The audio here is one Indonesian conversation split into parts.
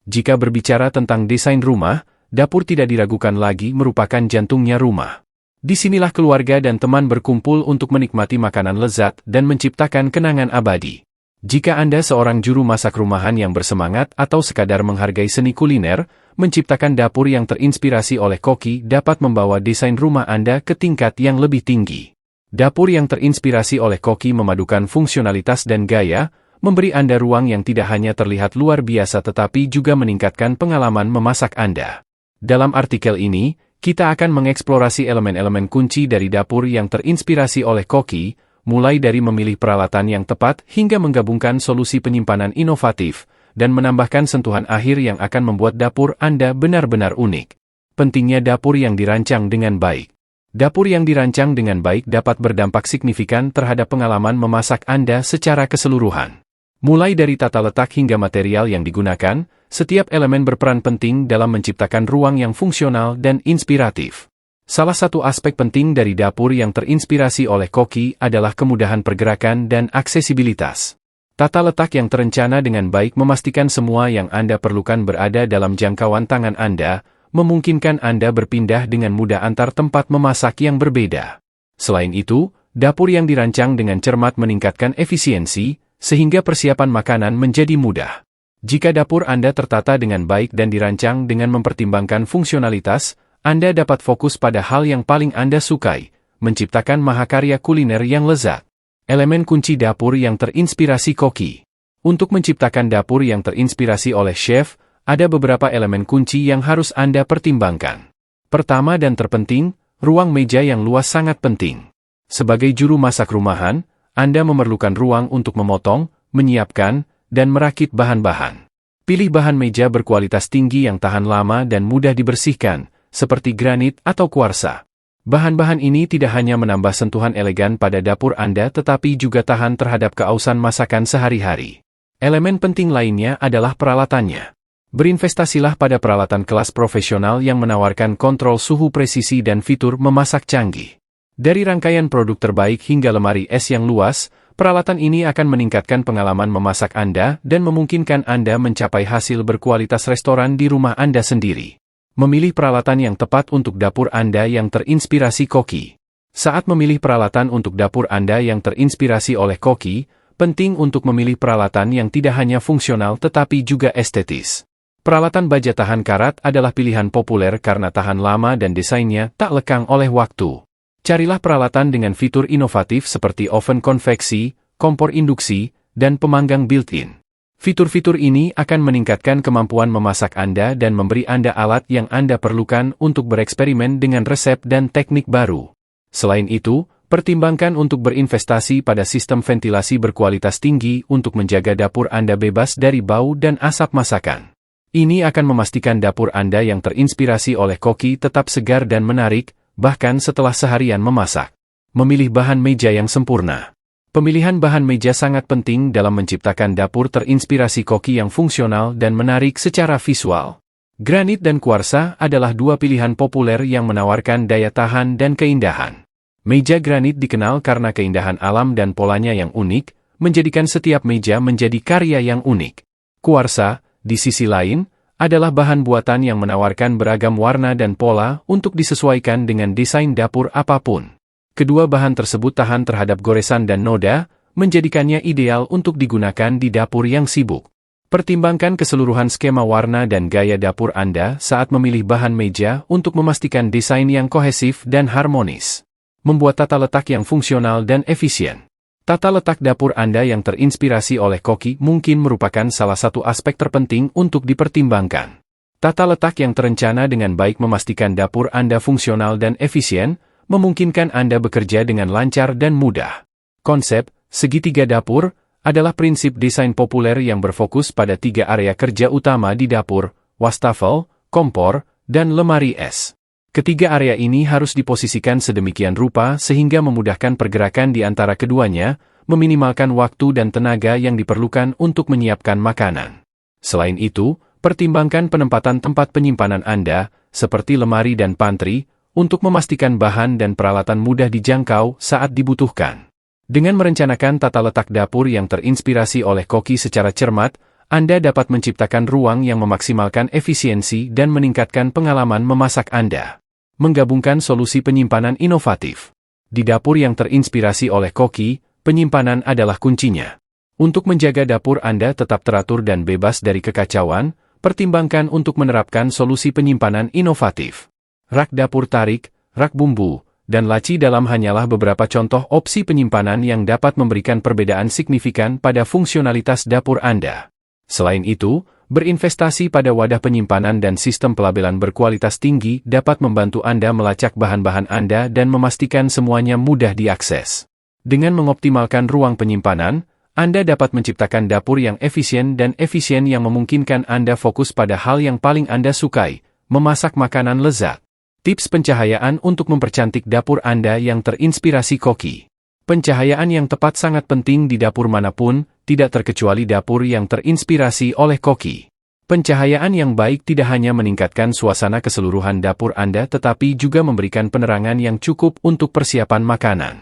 Jika berbicara tentang desain rumah, dapur tidak diragukan lagi merupakan jantungnya rumah. Disinilah keluarga dan teman berkumpul untuk menikmati makanan lezat dan menciptakan kenangan abadi. Jika Anda seorang juru masak rumahan yang bersemangat atau sekadar menghargai seni kuliner, menciptakan dapur yang terinspirasi oleh koki dapat membawa desain rumah Anda ke tingkat yang lebih tinggi. Dapur yang terinspirasi oleh koki memadukan fungsionalitas dan gaya, memberi Anda ruang yang tidak hanya terlihat luar biasa tetapi juga meningkatkan pengalaman memasak Anda. Dalam artikel ini, kita akan mengeksplorasi elemen-elemen kunci dari dapur yang terinspirasi oleh koki, mulai dari memilih peralatan yang tepat hingga menggabungkan solusi penyimpanan inovatif, dan menambahkan sentuhan akhir yang akan membuat dapur Anda benar-benar unik. Pentingnya dapur yang dirancang dengan baik. Dapur yang dirancang dengan baik dapat berdampak signifikan terhadap pengalaman memasak Anda secara keseluruhan. Mulai dari tata letak hingga material yang digunakan, setiap elemen berperan penting dalam menciptakan ruang yang fungsional dan inspiratif. Salah satu aspek penting dari dapur yang terinspirasi oleh koki adalah kemudahan pergerakan dan aksesibilitas. Tata letak yang terencana dengan baik memastikan semua yang Anda perlukan berada dalam jangkauan tangan Anda, memungkinkan Anda berpindah dengan mudah antar tempat memasak yang berbeda. Selain itu, dapur yang dirancang dengan cermat meningkatkan efisiensi, sehingga persiapan makanan menjadi mudah. Jika dapur Anda tertata dengan baik dan dirancang dengan mempertimbangkan fungsionalitas, Anda dapat fokus pada hal yang paling Anda sukai, menciptakan mahakarya kuliner yang lezat. Elemen kunci dapur yang terinspirasi koki. Untuk menciptakan dapur yang terinspirasi oleh chef, ada beberapa elemen kunci yang harus Anda pertimbangkan. Pertama dan terpenting, ruang meja yang luas sangat penting. Sebagai juru masak rumahan, Anda memerlukan ruang untuk memotong, menyiapkan, dan merakit bahan-bahan. Pilih bahan meja berkualitas tinggi yang tahan lama dan mudah dibersihkan, seperti granit atau kuarsa. Bahan-bahan ini tidak hanya menambah sentuhan elegan pada dapur Anda tetapi juga tahan terhadap keausan masakan sehari-hari. Elemen penting lainnya adalah peralatannya. Berinvestasilah pada peralatan kelas profesional yang menawarkan kontrol suhu presisi dan fitur memasak canggih. Dari rangkaian produk terbaik hingga lemari es yang luas, peralatan ini akan meningkatkan pengalaman memasak Anda dan memungkinkan Anda mencapai hasil berkualitas restoran di rumah Anda sendiri. Memilih peralatan yang tepat untuk dapur Anda yang terinspirasi koki. Saat memilih peralatan untuk dapur Anda yang terinspirasi oleh koki, penting untuk memilih peralatan yang tidak hanya fungsional tetapi juga estetis. Peralatan baja tahan karat adalah pilihan populer karena tahan lama dan desainnya tak lekang oleh waktu. Carilah peralatan dengan fitur inovatif seperti oven konveksi, kompor induksi, dan pemanggang built-in. Fitur-fitur ini akan meningkatkan kemampuan memasak Anda dan memberi Anda alat yang Anda perlukan untuk bereksperimen dengan resep dan teknik baru. Selain itu, pertimbangkan untuk berinvestasi pada sistem ventilasi berkualitas tinggi untuk menjaga dapur Anda bebas dari bau dan asap masakan. Ini akan memastikan dapur Anda yang terinspirasi oleh koki tetap segar dan menarik, bahkan setelah seharian memasak. Memilih bahan meja yang sempurna. Pemilihan bahan meja sangat penting dalam menciptakan dapur terinspirasi koki yang fungsional dan menarik secara visual. Granit dan kuarsa adalah dua pilihan populer yang menawarkan daya tahan dan keindahan. Meja granit dikenal karena keindahan alam dan polanya yang unik, menjadikan setiap meja menjadi karya yang unik. Kuarsa, di sisi lain, adalah bahan buatan yang menawarkan beragam warna dan pola untuk disesuaikan dengan desain dapur apapun. Kedua bahan tersebut tahan terhadap goresan dan noda, menjadikannya ideal untuk digunakan di dapur yang sibuk. Pertimbangkan keseluruhan skema warna dan gaya dapur Anda saat memilih bahan meja untuk memastikan desain yang kohesif dan harmonis. Membuat tata letak yang fungsional dan efisien. Tata letak dapur Anda yang terinspirasi oleh koki mungkin merupakan salah satu aspek terpenting untuk dipertimbangkan. Tata letak yang terencana dengan baik memastikan dapur Anda fungsional dan efisien, memungkinkan Anda bekerja dengan lancar dan mudah. Konsep segitiga dapur adalah prinsip desain populer yang berfokus pada 3 area kerja utama di dapur, wastafel, kompor, dan lemari es. Ketiga area ini harus diposisikan sedemikian rupa sehingga memudahkan pergerakan di antara keduanya, meminimalkan waktu dan tenaga yang diperlukan untuk menyiapkan makanan. Selain itu, pertimbangkan penempatan tempat penyimpanan Anda, seperti lemari dan pantry, untuk memastikan bahan dan peralatan mudah dijangkau saat dibutuhkan. Dengan merencanakan tata letak dapur yang terinspirasi oleh koki secara cermat, Anda dapat menciptakan ruang yang memaksimalkan efisiensi dan meningkatkan pengalaman memasak Anda. Menggabungkan solusi penyimpanan inovatif. Di dapur yang terinspirasi oleh koki, penyimpanan adalah kuncinya. Untuk menjaga dapur Anda tetap teratur dan bebas dari kekacauan, pertimbangkan untuk menerapkan solusi penyimpanan inovatif. Rak dapur tarik, rak bumbu, dan laci dalam hanyalah beberapa contoh opsi penyimpanan yang dapat memberikan perbedaan signifikan pada fungsionalitas dapur Anda. Selain itu, berinvestasi pada wadah penyimpanan dan sistem pelabelan berkualitas tinggi dapat membantu Anda melacak bahan-bahan Anda dan memastikan semuanya mudah diakses. Dengan mengoptimalkan ruang penyimpanan, Anda dapat menciptakan dapur yang efisien yang memungkinkan Anda fokus pada hal yang paling Anda sukai, memasak makanan lezat. Tips pencahayaan untuk mempercantik dapur Anda yang terinspirasi koki. Pencahayaan yang tepat sangat penting di dapur manapun, tidak terkecuali dapur yang terinspirasi oleh koki. Pencahayaan yang baik tidak hanya meningkatkan suasana keseluruhan dapur Anda tetapi juga memberikan penerangan yang cukup untuk persiapan makanan.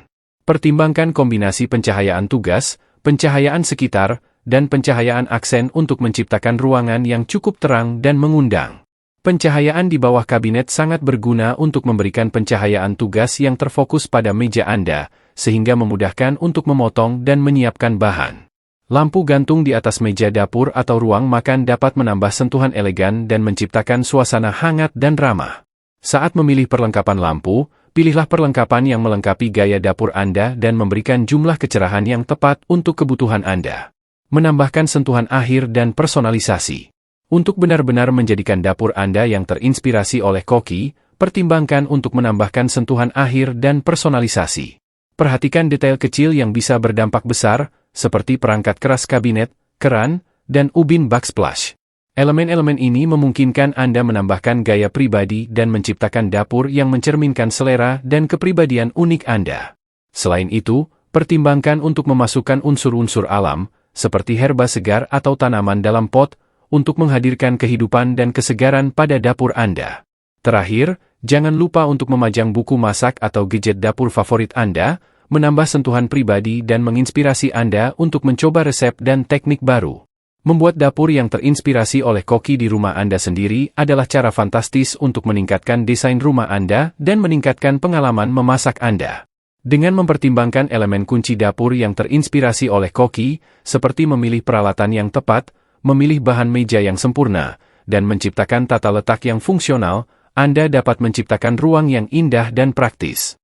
Pertimbangkan kombinasi pencahayaan tugas, pencahayaan sekitar, dan pencahayaan aksen untuk menciptakan ruangan yang cukup terang dan mengundang. Pencahayaan di bawah kabinet sangat berguna untuk memberikan pencahayaan tugas yang terfokus pada meja Anda, sehingga memudahkan untuk memotong dan menyiapkan bahan. Lampu gantung di atas meja dapur atau ruang makan dapat menambah sentuhan elegan dan menciptakan suasana hangat dan ramah. Saat memilih perlengkapan lampu, pilihlah perlengkapan yang melengkapi gaya dapur Anda dan memberikan jumlah kecerahan yang tepat untuk kebutuhan Anda. Menambahkan sentuhan akhir dan personalisasi. Untuk benar-benar menjadikan dapur Anda yang terinspirasi oleh koki, pertimbangkan untuk menambahkan sentuhan akhir dan personalisasi. Perhatikan detail kecil yang bisa berdampak besar, seperti perangkat keras kabinet, keran, dan ubin backsplash. Elemen-elemen ini memungkinkan Anda menambahkan gaya pribadi dan menciptakan dapur yang mencerminkan selera dan kepribadian unik Anda. Selain itu, pertimbangkan untuk memasukkan unsur-unsur alam, seperti herba segar atau tanaman dalam pot, untuk menghadirkan kehidupan dan kesegaran pada dapur Anda. Terakhir, jangan lupa untuk memajang buku masak atau gadget dapur favorit Anda, menambah sentuhan pribadi dan menginspirasi Anda untuk mencoba resep dan teknik baru. Membuat dapur yang terinspirasi oleh koki di rumah Anda sendiri adalah cara fantastis untuk meningkatkan desain rumah Anda dan meningkatkan pengalaman memasak Anda. Dengan mempertimbangkan elemen kunci dapur yang terinspirasi oleh koki, seperti memilih peralatan yang tepat, memilih bahan meja yang sempurna, dan menciptakan tata letak yang fungsional, Anda dapat menciptakan ruang yang indah dan praktis.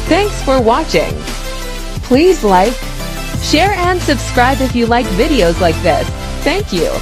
Thanks for watching. Please like, share and subscribe if you like videos like this. Thank you.